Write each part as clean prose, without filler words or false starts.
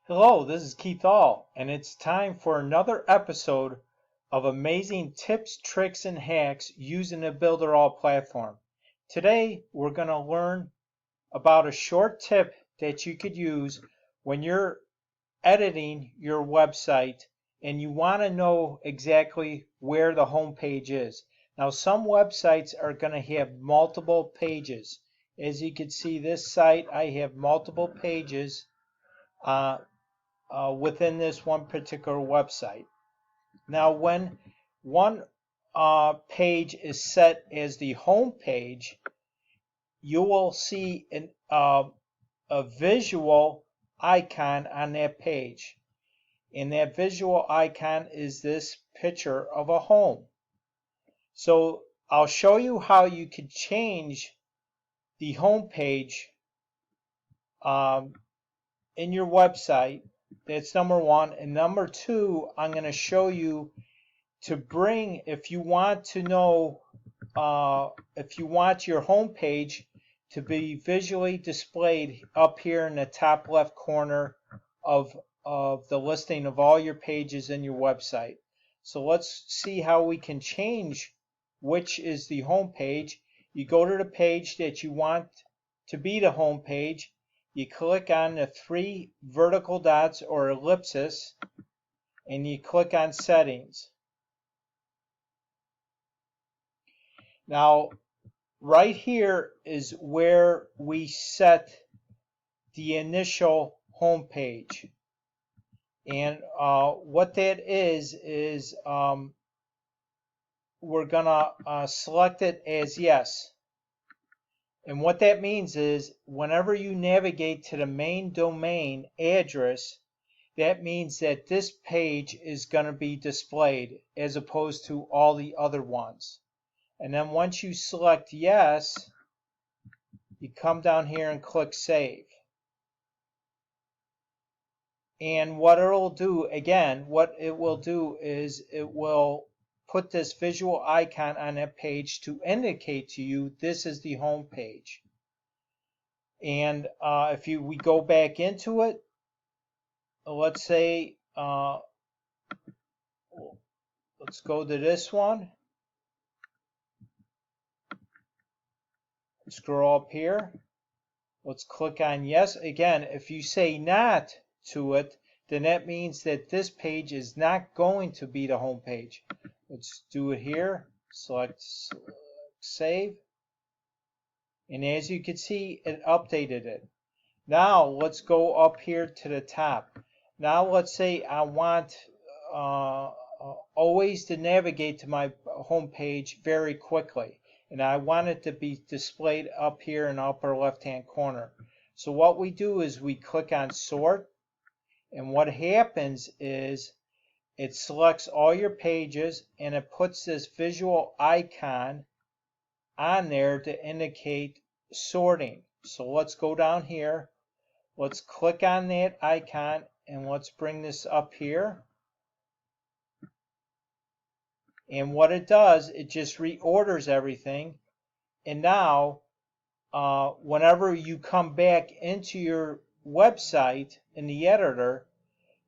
Hello, this is Keith All, and it's time for another episode of amazing tips, tricks, and hacks using the Builderall platform. Today, we're going to learn about a short tip that you could use when you're editing your website and you want to know exactly where the home page is. Now, some websites are going to have multiple pages. As you can see, this site, I have multiple pages within this one particular website. Now, when one page is set as the home page, you will see a visual icon on that page. And that visual icon is this picture of a home. So I'll show you how you could change the home page in your website. That's number one. And number two, I'm going to show you to bring, if you want to know, if you want your home page to be visually displayed up here in the top left corner of the listing of all your pages in your website. So let's see how we can change which is the home page. You go to the page that you want to be the home page. You click on the three vertical dots or ellipsis, and you click on Settings. Now, right here is where we set the initial home page. And what that is we're going to select it as yes. And what that means is whenever you navigate to the main domain address, that means that this page is going to be displayed as opposed to all the other ones. And then once you select yes, you come down here and click Save. And what it'll do, again, what it will do is it will put this visual icon on that page to indicate to you this is the home page. And if we go back into it, let's say, let's go to this one. Scroll up here. Let's click on yes. Again, if you say not to it, then that means that this page is not going to be the home page. Let's do it here. Select Save. And as you can see, it updated it. Now let's go up here to the top. Now let's say I want always to navigate to my home page very quickly. And I want it to be displayed up here in the upper left hand corner. So what we do is we click on Sort. And what happens is it selects all your pages and it puts this visual icon on there to indicate sorting. So let's go down here. Let's click on that icon and let's bring this up here. And what it does, it just reorders everything. And now, whenever you come back into your website in the editor,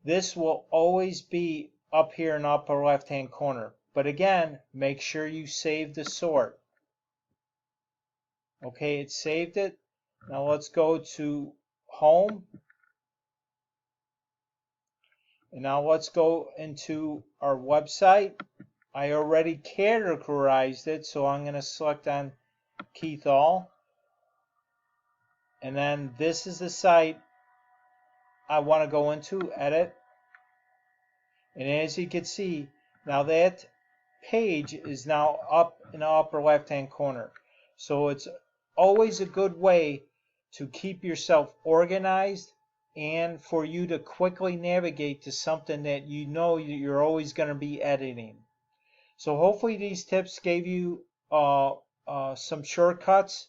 this will always be up here in the upper left hand corner. But again, make sure you save the sort. Okay, it saved it. Now let's go to Home. And now let's go into our website. I already categorized it, so I'm going to select on Keith All. And then this is the site I want to go into, Edit. And as you can see, now that page is now up in the upper left hand corner. So it's always a good way to keep yourself organized and for you to quickly navigate to something that you know you're always going to be editing. So hopefully these tips gave you some shortcuts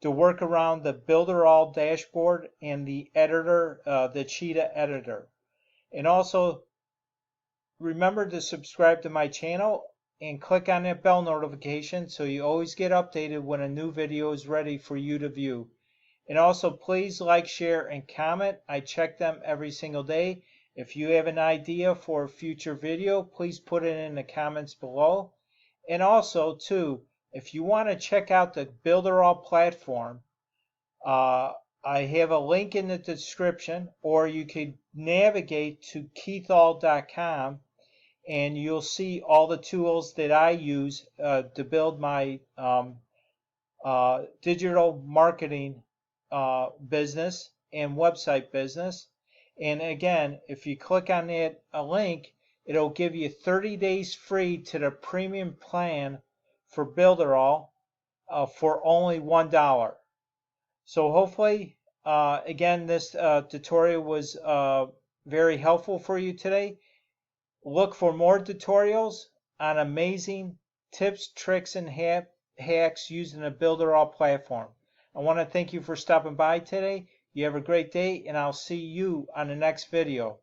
to work around the Builderall dashboard and the editor, the Cheetah editor. And also remember to subscribe to my channel and click on that bell notification so you always get updated when a new video is ready for you to view. And also, please like, share, and comment. I check them every single day. If you have an idea for a future video, please put it in the comments below. And also, too, if you want to check out the Builderall platform, I have a link in the description, or you could navigate to keithall.com and you'll see all the tools that I use to build my digital marketing business and website business. And again, if you click on that link, it'll give you 30 days free to the premium plan for Builderall for only $1. So hopefully, again, this tutorial was very helpful for you today. Look for more tutorials on amazing tips, tricks, and hacks using the Builderall platform. I want to thank you for stopping by today. You have a great day, and I'll see you on the next video.